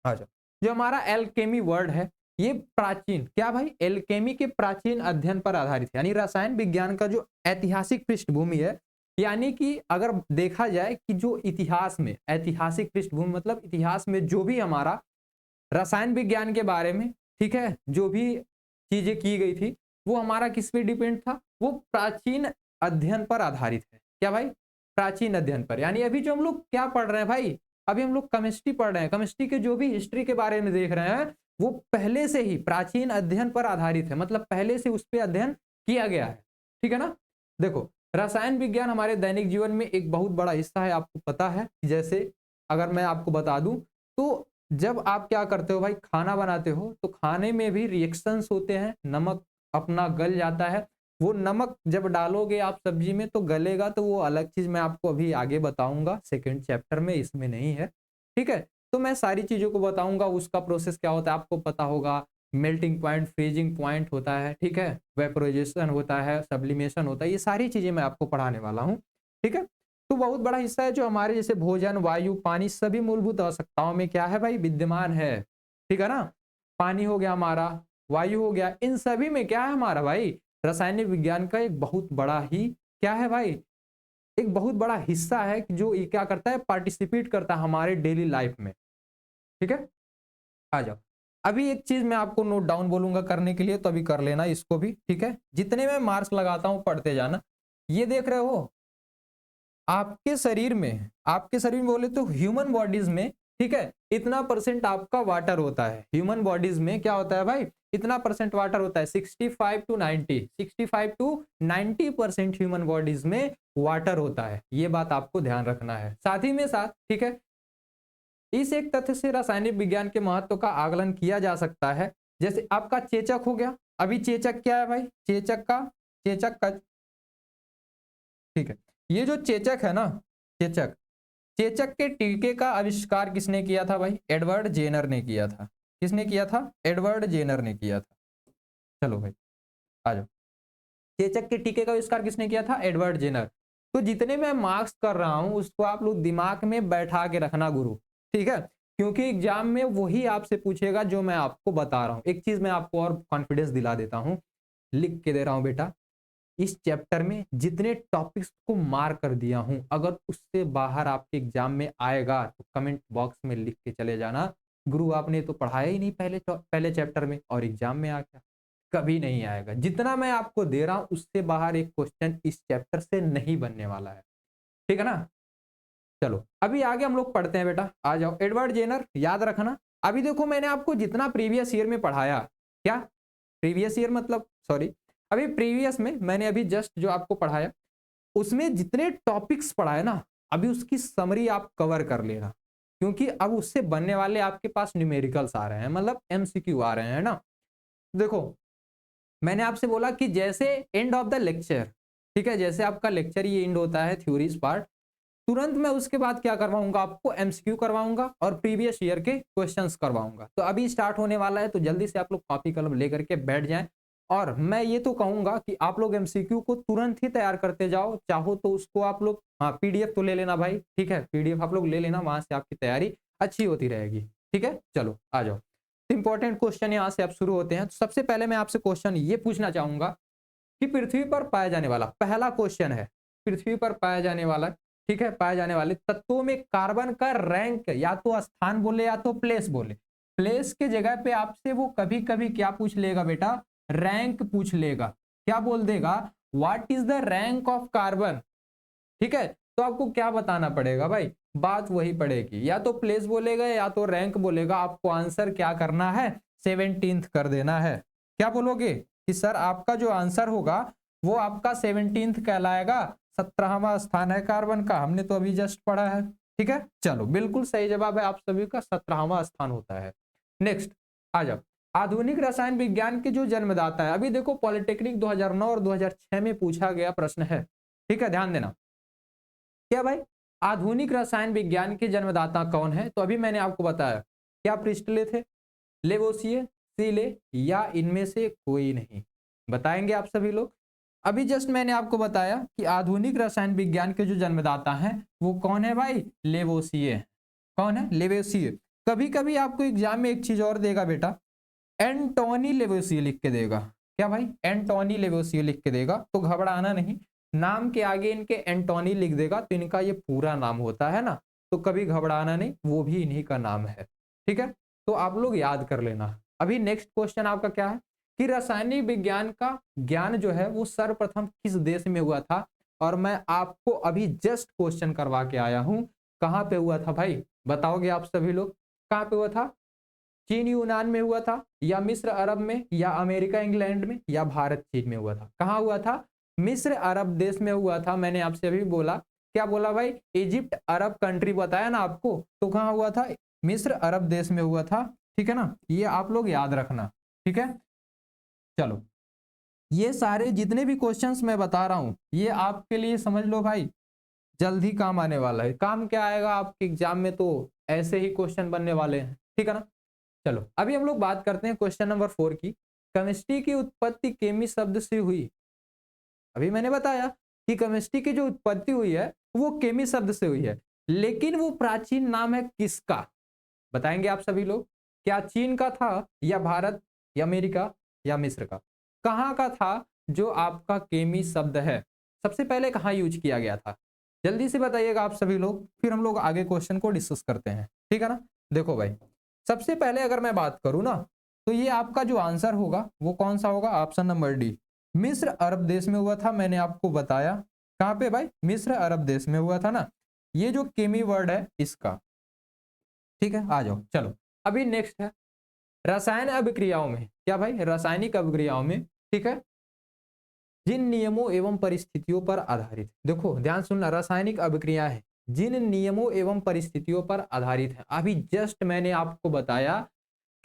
आ जाओ। जो हमारा एल्केमी वर्ड है ये प्राचीन, क्या भाई, एल्केमी के प्राचीन अध्ययन पर आधारित है, यानी रसायन विज्ञान का जो ऐतिहासिक पृष्ठभूमि है, यानी कि अगर देखा जाए कि जो इतिहास में, ऐतिहासिक पृष्ठभूमि मतलब इतिहास में जो भी हमारा रसायन विज्ञान के बारे में, ठीक है, जो भी चीजें की गई थी वो हमारा किस पे डिपेंड था, वो प्राचीन अध्ययन पर आधारित है। क्या भाई, प्राचीन अध्ययन पर। यानी अभी जो हम लोग क्या पढ़ रहे हैं भाई, अभी हम लोग केमिस्ट्री पढ़ रहे हैं, केमिस्ट्री के जो भी हिस्ट्री के बारे में देख रहे हैं वो पहले से ही प्राचीन अध्ययन पर आधारित है, मतलब पहले से उस पर अध्ययन किया गया है। ठीक है ना। देखो, रसायन विज्ञान हमारे दैनिक जीवन में एक बहुत बड़ा हिस्सा है, आपको पता है। जैसे अगर मैं आपको बता दूं तो जब आप क्या करते हो भाई, खाना बनाते हो तो खाने में भी रिएक्शंस होते हैं, नमक अपना गल जाता है, वो नमक जब डालोगे आप सब्जी में तो गलेगा, तो वो अलग चीज मैं आपको अभी आगे बताऊंगा सेकंड चैप्टर में, इसमें नहीं है। ठीक है, तो मैं सारी चीजों को बताऊंगा, उसका प्रोसेस क्या होता है आपको पता होगा। मेल्टिंग पॉइंट, फ्रीजिंग पॉइंट होता है, ठीक है, वेपोराइजेशन होता है, सब्लिमेशन होता है, ये सारी चीजें मैं आपको पढ़ाने वाला हूँ। ठीक है, तो बहुत बड़ा हिस्सा है जो हमारे जैसे भोजन, वायु, पानी, सभी मूलभूत आवश्यकताओं में क्या है भाई, विद्यमान है। ठीक है ना। पानी हो गया हमारा, वायु हो गया, इन सभी में क्या है हमारा भाई, रासायनिक विज्ञान का एक बहुत बड़ा ही क्या है भाई, एक बहुत बड़ा हिस्सा है कि जो ये क्या करता है, पार्टिसिपेट करता है हमारे डेली लाइफ में। ठीक है, आ जाओ। अभी एक चीज मैं आपको नोट डाउन बोलूंगा करने के लिए, तो अभी कर लेना इसको भी। ठीक है, जितने मैं मार्क्स लगाता हूं पढ़ते जाना। ये देख रहे हो आपके शरीर में, आपके शरीर में बोले तो ह्यूमन बॉडीज में, ठीक है, इतना परसेंट आपका वाटर होता है। ह्यूमन बॉडीज में क्या होता है भाई, इतना परसेंट वाटर होता है, 65 टू 90, 65 टू 90% ह्यूमन बॉडीज में वाटर होता है। ये बात आपको ध्यान रखना है। साथ ही में साथ, ठीक है, इस एक तथ्य से रासायनिक विज्ञान के महत्व का आकलन किया जा सकता है। जैसे आपका चेचक हो गया, अभी चेचक क्या है भाई, चेचक का ठीक है, ये जो चेचक है ना, चेचक, चेचक के टीके का आविष्कार किसने किया था भाई, एडवर्ड जेनर ने किया था। किसने किया था, एडवर्ड जेनर ने किया था। चलो भाई आ जाओ। चेचक के टीके का आविष्कार किसने किया था, एडवर्ड जेनर। तो जितने मैं मार्क्स कर रहा हूं उसको आप लोग दिमाग में बैठा के रखना गुरु। ठीक है, क्योंकि एग्जाम में वही आपसे पूछेगा जो मैं आपको बता रहा हूं। एक चीज मैं आपको और कॉन्फिडेंस दिला देता हूं, लिख के दे रहा हूं बेटा, इस चैप्टर में जितने टॉपिक्स को मार कर दिया हूं, अगर उससे बाहर आपके एग्जाम में आएगा तो कमेंट बॉक्स में लिख के चले जाना, गुरु आपने तो पढ़ाया ही नहीं पहले चैप्टर में और एग्जाम में आ गया। कभी नहीं आएगा। जितना मैं आपको दे रहा हूं उससे बाहर एक क्वेश्चन इस चैप्टर से नहीं बनने वाला है। ठीक है ना। चलो अभी आगे हम लोग पढ़ते हैं बेटा, आ जाओ। एडवर्ड जेनर याद रखना। अभी देखो मैंने आपको जितना प्रीवियस ईयर में पढ़ाया, क्या प्रीवियस ईयर मतलब सॉरी, अभी प्रीवियस में मैंने अभी जस्ट जो आपको पढ़ाया उसमें जितने टॉपिक्स पढ़ाए ना, अभी उसकी समरी आप कवर कर लेना, क्योंकि अब उससे बनने वाले आपके पास न्यूमेरिकल्स आ रहे हैं, मतलब एमसीक्यू आ रहे हैं ना। देखो मैंने आपसे बोला कि जैसे एंड ऑफ द लेक्चर, ठीक है, जैसे आपका लेक्चर ये एंड होता है थ्योरीज पार्ट, तुरंत मैं उसके बाद क्या करवाऊंगा, आपको एमसीक्यू करवाऊंगा और प्रीवियस ईयर के क्वेश्चंस करवाऊंगा। तो अभी स्टार्ट होने वाला है, तो जल्दी से आप लोग कॉपी कलम लेकर के बैठ जाएं। और मैं ये तो कहूंगा कि आप लोग एमसीक्यू को तुरंत ही तैयार करते जाओ, चाहो तो उसको आप लोग, हाँ पीडीएफ तो ले लेना भाई, ठीक है, पीडीएफ आप लोग ले लेना, वहां से आपकी तैयारी अच्छी होती रहेगी। ठीक है, चलो आ जाओ। इंपॉर्टेंट क्वेश्चन यहाँ से आप शुरू होते हैं। तो सबसे पहले मैं आपसे क्वेश्चन ये पूछना चाहूंगा कि पृथ्वी पर पाया जाने वाला, पहला क्वेश्चन है, पृथ्वी पर पाया जाने वाला, ठीक है, पाए जाने वाले तत्वों में कार्बन का रैंक, या तो स्थान बोले या तो प्लेस बोले, प्लेस के जगह पे आपसे वो कभी कभी क्या पूछ लेगा बेटा, रैंक पूछ लेगा। क्या बोल देगा, what is the rank of carbon. ठीक है, तो आपको क्या बताना पड़ेगा भाई, बात वही पड़ेगी, या तो प्लेस बोलेगा या तो रैंक बोलेगा। आपको आंसर क्या करना है, 17th कर देना है। क्या बोलोगे कि सर आपका जो आंसर होगा वो आपका 17th कहलाएगा, 17वां स्थान है कार्बन का, हमने तो अभी जस्ट पढ़ा है। ठीक है, चलो बिल्कुल सही जवाब है आप सभी का, 17वां स्थान होता है। नेक्स्ट आ जाओ। आधुनिक रसायन विज्ञान के जो जन्मदाता है, अभी देखो पॉलिटेक्निक 2009 और 2006 में पूछा गया प्रश्न है। ठीक है, ध्यान देना। क्या भाई, आधुनिक रसायन विज्ञान के जन्मदाता कौन है, तो अभी मैंने आपको बताया, क्या प्रिस्टले थे, लेवोसिए, सीले, या इनमें से कोई नहीं, बताएंगे आप सभी लोग। अभी जस्ट मैंने आपको बताया कि आधुनिक रसायन विज्ञान के जो जन्मदाता हैं वो कौन है भाई, लेवोसिए। कौन है, लेवोसिए। कभी कभी आपको एग्जाम में एक चीज और देगा बेटा, एंटोनी लेवोसिए लिख के देगा। क्या भाई, एंटोनी लेवोसिए लिख के देगा, तो घबराना नहीं, नाम के आगे इनके एंटोनी लिख देगा तो इनका ये पूरा नाम होता है ना, तो कभी घबराना नहीं, वो भी इन्हीं का नाम है। ठीक है, तो आप लोग याद कर लेना। अभी नेक्स्ट क्वेश्चन आपका क्या है कि रासायनिक विज्ञान का ज्ञान जो है वो सर्वप्रथम किस देश में हुआ था, और मैं आपको अभी जस्ट क्वेश्चन करवा के आया हूं, कहां पे हुआ था भाई, बताओगे आप सभी लोग, कहां पे हुआ था, चीन यूनान में हुआ था, या मिस्र अरब में, या अमेरिका इंग्लैंड में, या भारत चीन में हुआ था, कहां हुआ था, मिस्र अरब देश में हुआ था। मैंने आपसे अभी बोला, क्या बोला भाई, इजिप्ट अरब कंट्री बताया ना आपको, तो कहां हुआ था, मिस्र अरब देश में हुआ था। ठीक है ना, ये आप लोग याद रखना। ठीक है, चलो, ये सारे जितने भी क्वेश्चंस मैं बता रहा हूं ये आपके लिए समझ लो भाई जल्द ही काम आने वाला है। काम क्या आएगा आपके एग्जाम में, तो ऐसे ही क्वेश्चन बनने वाले हैं। ठीक है ना, चलो अभी हम लोग बात करते हैं क्वेश्चन नंबर 4 की। केमिस्ट्री की उत्पत्ति केमी शब्द से हुई। अभी मैंने बताया कि केमिस्ट्री की जो उत्पत्ति हुई है वो केमी शब्द से हुई है, लेकिन वो प्राचीन नाम है किसका, बताएंगे आप सभी लोग, क्या चीन का था, या भारत, या अमेरिका, या मिस्र का, कहां का था जो आपका केमी शब्द है, सबसे पहले कहां यूज किया गया था, जल्दी से बताइएगा आप सभी लोग, फिर हम लोग आगे क्वेश्चन को डिस्कस करते हैं। ठीक है ना, देखो भाई, सबसे पहले अगर मैं बात करूं ना, तो ये आपका जो आंसर होगा वो कौन सा होगा, ऑप्शन नंबर डी, मिस्र अरब देश में हुआ था। मैंने आपको बताया कहां पे भाई, मिस्र अरब देश में हुआ था ना, ये जो केमी वर्ड है इसका। ठीक है, आ जाओ, चलो अभी नेक्स्ट है रसायन अभिक्रियाओं में, क्या भाई, रासायनिक अभिक्रियाओं में, ठीक है, जिन नियमों एवं परिस्थितियों पर आधारित, देखो ध्यान सुनना, रासायनिक अभिक्रिया है जिन नियमों एवं परिस्थितियों पर आधारित है। अभी जस्ट मैंने आपको बताया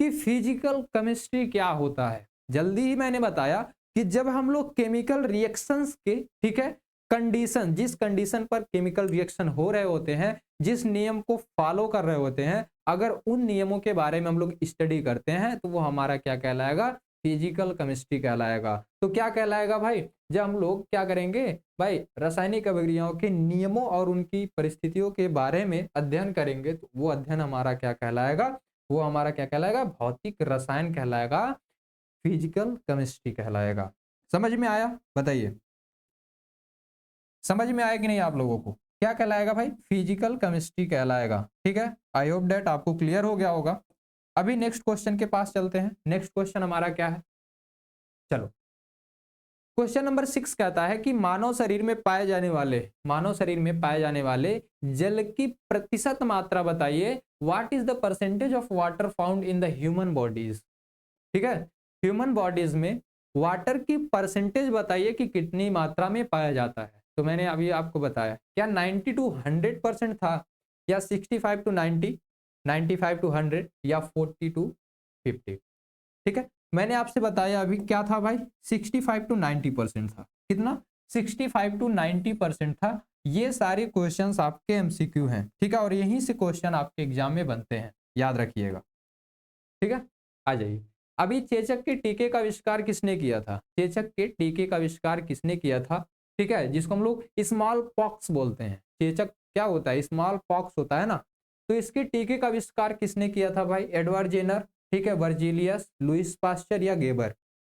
कि फिजिकल केमिस्ट्री क्या होता है, जल्दी ही मैंने बताया कि जब हम लोग केमिकल रिएक्शंस के, ठीक है, कंडीशन, जिस कंडीशन पर केमिकल रिएक्शन हो रहे होते हैं, जिस नियम को फॉलो कर रहे होते हैं, अगर उन नियमों के बारे में हम लोग स्टडी करते हैं तो वो हमारा क्या कहलाएगा, फिजिकल केमिस्ट्री कहलाएगा। तो क्या कहलाएगा भाई, जब हम लोग क्या करेंगे भाई, रासायनिक अभिक्रियाओं के नियमों और उनकी परिस्थितियों के बारे में अध्ययन करेंगे, तो वो अध्ययन हमारा क्या कहलाएगा, वो हमारा क्या कहलाएगा, भौतिक रसायन कहलाएगा, फिजिकल केमिस्ट्री कहलाएगा। समझ में आया, बताइए, समझ में आया कि नहीं आप लोगों को, क्या कहलाएगा भाई, फिजिकल केमिस्ट्री कहलाएगा। ठीक है, आई होप डेट आपको क्लियर हो गया होगा। अभी नेक्स्ट क्वेश्चन के पास चलते हैं। नेक्स्ट क्वेश्चन हमारा क्या है, चलो क्वेश्चन नंबर 6 कहता है कि मानव शरीर में पाए जाने वाले, मानव शरीर में पाए जाने वाले जल की प्रतिशत मात्रा बताइए, what is the percentage of water found in the human bodies. ठीक है, ह्यूमन बॉडीज में वाटर की परसेंटेज बताइए कि कितनी मात्रा में पाया जाता है। तो मैंने अभी आपको बताया, क्या 90 टू 100% था, या 65 टू 90, 95 टू 100, या 40 टू 50। ठीक है, मैंने आपसे बताया अभी क्या था भाई, 65 टू 90% था, कितना, 65 टू 90% था। ये सारे क्वेश्चंस आपके एमसीक्यू हैं। ठीक है, और यहीं से क्वेश्चन आपके एग्जाम में बनते हैं, याद रखिएगा। ठीक है, आ जाइए। अभी चेचक के टीके का आविष्कार किसने किया था, चेचक के टीके का आविष्कार किसने किया था, ठीक है, जिसको हम लोग स्मॉल पॉक्स बोलते हैं। चेचक क्या होता है, स्मॉल पॉक्स होता है ना, तो इसके टीके का आविष्कार किसने किया था भाई, एडवर्ड जेनर, ठीक है, वर्जीलियस, लुइस पास्चर, या गेबर,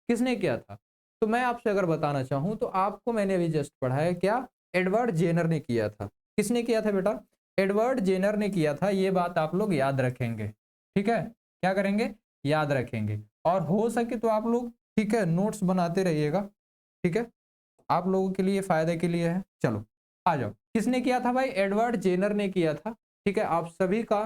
किसने किया था। तो मैं आपसे अगर बताना चाहूं तो आपको मैंने अभी जस्ट पढ़ाया, क्या, एडवर्ड जेनर ने किया था। किसने किया था बेटा, एडवर्ड जेनर ने किया था, ये बात आप लोग याद रखेंगे। ठीक है, क्या करेंगे, याद रखेंगे, और हो सके तो आप लोग, ठीक है, नोट्स बनाते रहिएगा। ठीक है, आप लोगों के लिए फायदे के लिए है। चलो आ जाओ, किसने किया था भाई, एडवर्ड जेनर ने किया था। ठीक है, आप सभी का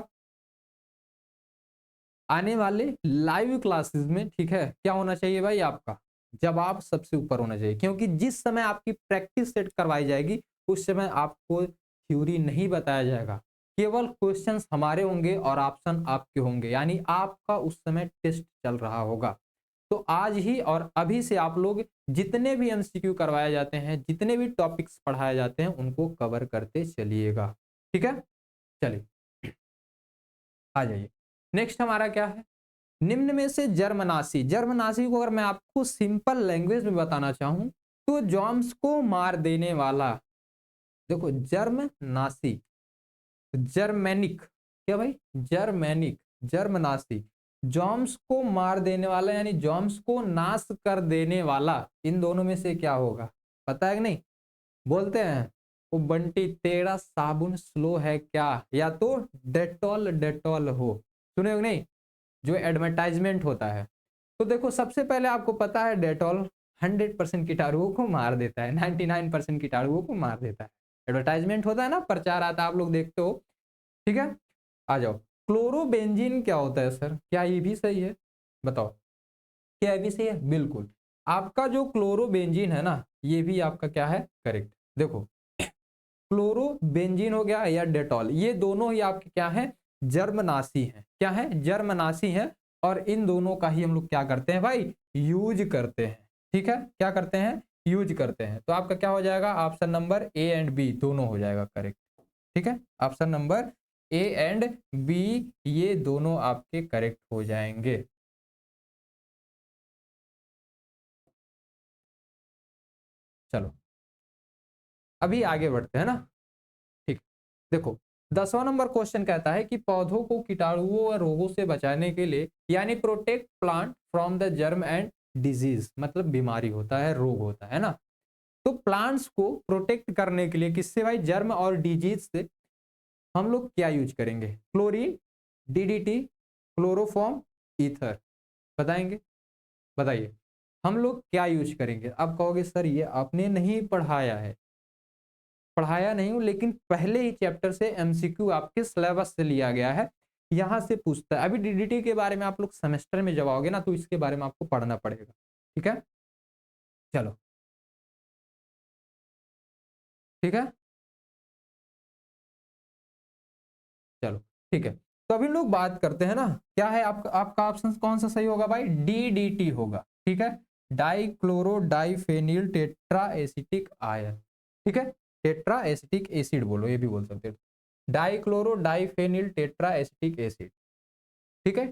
आने वाले लाइव क्लासेस में, ठीक है, क्या होना चाहिए भाई, आपका जवाब सबसे ऊपर होना चाहिए, क्योंकि जिस समय आपकी प्रैक्टिस सेट करवाई जाएगी उस समय आपको थ्योरी नहीं बताया जाएगा, केवल क्वेश्चंस हमारे होंगे और ऑप्शन आपके होंगे, यानी आपका उस समय टेस्ट चल रहा होगा। तो आज ही और अभी से आप लोग जितने भी एमसीक्यू करवाए जाते हैं, जितने भी टॉपिक्स पढ़ाए जाते हैं, उनको कवर करते चलिएगा। ठीक है, चलिए आ जाइए। नेक्स्ट हमारा क्या है, निम्न में से जर्मनासी, जर्मनासी को अगर मैं आपको सिंपल लैंग्वेज में बताना चाहूं तो जॉम्स को मार देने वाला, देखो जर्मनासी, जर्मेनिक, क्या भाई, जर्मेनिक, जर्मनासी, जॉम्स को मार देने वाला यानी जॉम्स को नाश कर देने वाला, इन दोनों में से क्या होगा, पता है कि नहीं? बोलते हैं वो बंटी तेरा साबुन स्लो है क्या, या तो डेटॉल डेटॉल हो, सुने हो कि नहीं, जो एडवर्टाइजमेंट होता है। तो देखो सबसे पहले आपको पता है डेटॉल 100% कीटाणुओं को मार देता है, 99% कीटाणुओं को मार देता है। एडवर्टाइजमेंट होता है ना, प्रचार आता है, आप लोग देखते हो, ठीक है। आ जाओ, क्लोरोबेंजीन क्या होता है सर, क्या ये भी सही है, बताओ, क्या ये भी सही है? बिल्कुल, आपका जो क्लोरोबेंजीन है ना, ये भी आपका क्या है, करेक्ट। देखो क्लोरोबेंजीन हो गया या डेटॉल, ये दोनों ही आपके क्या है, जर्मनाशी हैं, क्या है, जर्मनाशी हैं, और इन दोनों का ही हम लोग क्या करते हैं भाई, यूज करते हैं, ठीक है, क्या करते हैं, यूज करते हैं। तो आपका क्या हो जाएगा, option number A and B दोनों हो जाएगा करेक्ट, ठीक है, option number A and B ये दोनों आपके करेक्ट हो जाएंगे। चलो अभी आगे बढ़ते हैं ना, ठीक। देखो 10वां नंबर क्वेश्चन कहता है कि पौधों को कीटाणुओं और रोगों से बचाने के लिए, यानी protect plant from the germ and disease, मतलब बीमारी होता है, रोग होता है ना। तो प्लांट्स को प्रोटेक्ट करने के लिए किससे भाई, जर्म और डिजीज से, हम लोग क्या यूज करेंगे, क्लोरीन, डीडीटी, क्लोरोफॉर्म, ईथर, बताएंगे, बताइए हम लोग क्या यूज करेंगे। आप कहोगे सर ये आपने नहीं पढ़ाया है, पढ़ाया नहीं हूं, लेकिन पहले ही चैप्टर से एमसीक्यू आपके सिलेबस से लिया गया है, यहां से पूछता है। अभी डीडीटी के बारे में आप लोग सेमेस्टर में जब आओगे ना, तो इसके बारे में आपको पढ़ना पड़ेगा, ठीक है। चलो ठीक है, चलो ठीक है। तो अभी लोग बात करते हैं ना, क्या है आपका, आपका ऑप्शन कौन सा सही होगा भाई, डीडीटी होगा, ठीक है, dichloro diphenyl tetra acetic ion, ठीक है, टेट्रा एसिटिक एसिड बोलो, ये भी बोल सकते हो, dichloro diphenyl tetra acetic acid, ठीक है।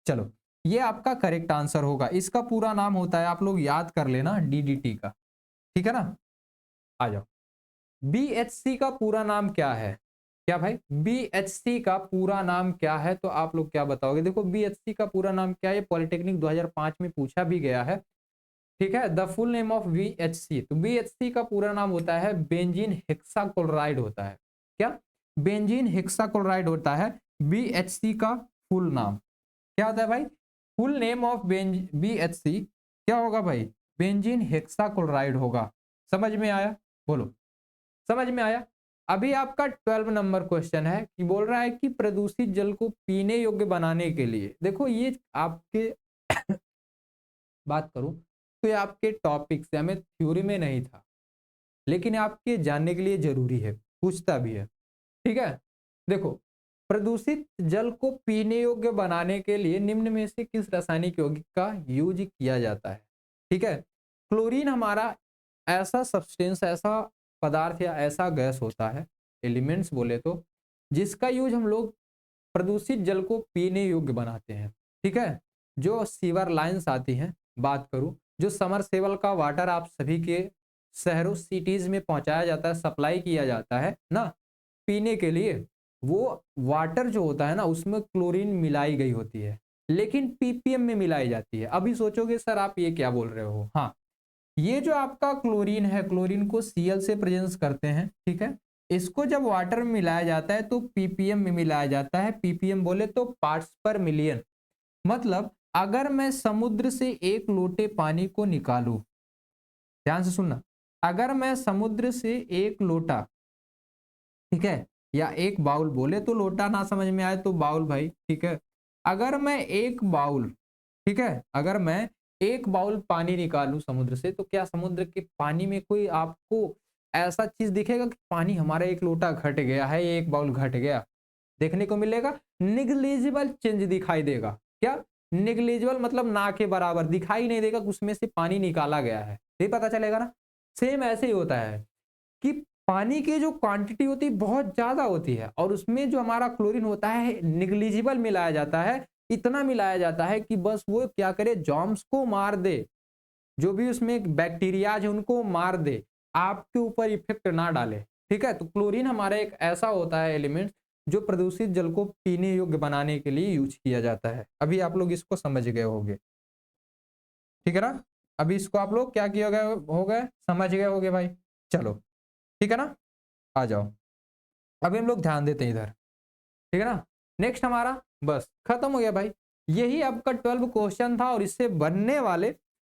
चलो ये आपका करेक्ट आंसर होगा, इसका पूरा नाम होता है, आप लोग याद कर लेना, डीडीटी का, ठीक है ना। आ जाओ, बीएचसी का पूरा नाम क्या है, क्या भाई, बीएचसी का पूरा नाम क्या है, तो आप लोग क्या बताओगे। देखो बीएचसी का पूरा नाम क्या है, पॉलिटेक्निक 2005 में पूछा भी गया है, ठीक है, the full name of BHC, तो बीएचसी का पूरा नाम होता है बेंजीन हेक्साक्लोराइड होता है, क्या, बेंजीन हेक्साक्लोराइड होता है बीएचसी का फुल नाम, क्या होता है भाई, फुल नेम ऑफ बीएचसी क्या होगा भाई, बेंजीन हेक्साक्लोराइड होगा। समझ में आया, बोलो, समझ में आया। अभी आपका 12 नंबर क्वेश्चन है कि बोल रहा है कि प्रदूषित जल को पीने योग्य बनाने के लिए, देखो ये आपके बात करूं तो ये आपके टॉपिक से, हमें थ्योरी में नहीं था, लेकिन आपके जानने के लिए जरूरी है, पूछता भी है, ठीक है। देखो प्रदूषित जल को पीने योग्य बनाने के लिए निम्न में से किस रासायनिक यौगिक का यूज किया जाता है, ठीक है। क्लोरीन हमारा ऐसा सब्सटेंस, ऐसा पदार्थ या ऐसा गैस होता है, एलिमेंट्स बोले तो, जिसका यूज हम लोग प्रदूषित जल को पीने योग्य बनाते हैं, ठीक है। जो सीवर लाइंस आती हैं, बात करूं, जो समरसेबल का वाटर आप सभी के शहरों सिटीज में पहुंचाया जाता है, सप्लाई किया जाता है ना पीने के लिए, वो वाटर जो होता है ना, उसमें क्लोरीन मिलाई गई होती है, लेकिन पीपीएम में मिलाई जाती है। अभी सोचोगे सर आप ये क्या बोल रहे हो, हाँ, ये जो आपका क्लोरीन है, क्लोरीन को सीएल से प्रेजेंस करते हैं, ठीक है, इसको जब वाटर में मिलाया जाता है तो पीपीएम में मिलाया जाता है, पीपीएम बोले तो पार्ट्स पर मिलियन। मतलब अगर मैं समुद्र से एक लोटे पानी को निकालूं, ध्यान से सुनना, अगर मैं समुद्र से एक लोटा, ठीक है, या एक बाउल, बोले तो लोटा ना समझ में आए तो बाउल भाई, ठीक है, अगर मैं एक बाउल, ठीक है, अगर मैं एक बाउल पानी निकालूं समुद्र से, तो क्या समुद्र के पानी में कोई आपको ऐसा चीज दिखेगा कि पानी हमारा एक लोटा घट गया है, एक बाउल घट गया, देखने को मिलेगा, निग्लिजिबल चेंज दिखाई देगा, क्या, निग्लिजिबल मतलब ना के बराबर दिखाई नहीं देगा, उसमें से पानी निकाला गया है, ये पता चलेगा ना। सेम ऐसे ही होता है कि पानी की जो क्वांटिटी होती है बहुत ज्यादा होती है, और उसमें जो हमारा क्लोरीन होता है निग्लिजिबल मिलाया जाता है, इतना मिलाया जाता है कि बस वो क्या करे, जॉम्स को मार दे, जो भी उसमें बैक्टीरियाज है उनको मार दे, आपके ऊपर इफेक्ट ना डाले। ठीक है, तो क्लोरीन हमारा एक ऐसा होता है एलिमेंट जो प्रदूषित जल को पीने योग्य बनाने के लिए यूज किया जाता है। अभी आप लोग इसको समझ गए होंगे, ठीक है ना। अभी इसको आप लोग क्या किया गए हो गए, समझ गए होंगे भाई। चलो ठीक है ना, आ जाओ। अभी हम लोग ध्यान देते हैं इधर, ठीक है ना। नेक्स्ट हमारा बस खत्म हो गया भाई। यही आपका 12 क्वेश्चन था और इससे बनने वाले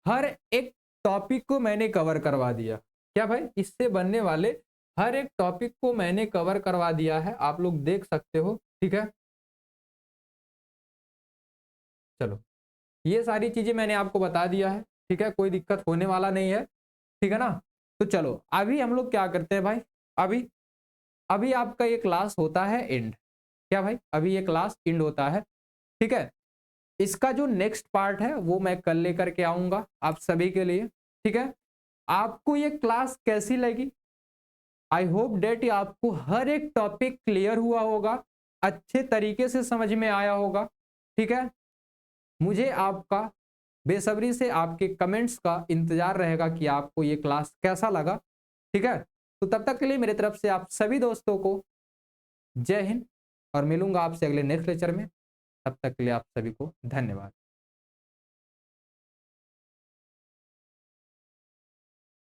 हर एक टॉपिक को मैंने कवर करवा दिया। क्या भाई, इससे बनने वाले हर एक टॉपिक को मैंने कवर करवा दिया है, आप लोग देख सकते हो। ठीक है, चलो ये सारी चीजें मैंने आपको बता दिया है। ठीक है, कोई दिक्कत होने वाला नहीं है, ठीक है ना। तो चलो अभी हम लोग क्या करते हैं भाई, अभी अभी आपका ये क्लास होता है एंड। क्या भाई, अभी ये क्लास एंड होता है, ठीक है। इसका जो नेक्स्ट पार्ट है वो मैं कल लेकर के आऊंगा आप सभी के लिए, ठीक है। आपको ये क्लास कैसी लगी, आई होप डेट आपको हर एक टॉपिक क्लियर हुआ होगा, अच्छे तरीके से समझ में आया होगा, ठीक है। मुझे आपका बेसब्री से आपके कमेंट्स का इंतजार रहेगा कि आपको ये क्लास कैसा लगा, ठीक है। तो तब तक के लिए मेरे तरफ से आप सभी दोस्तों को जय हिंद और मिलूंगा आपसे अगले नेक्स्ट लेक्चर में। तब तक के लिए आप सभी को धन्यवाद।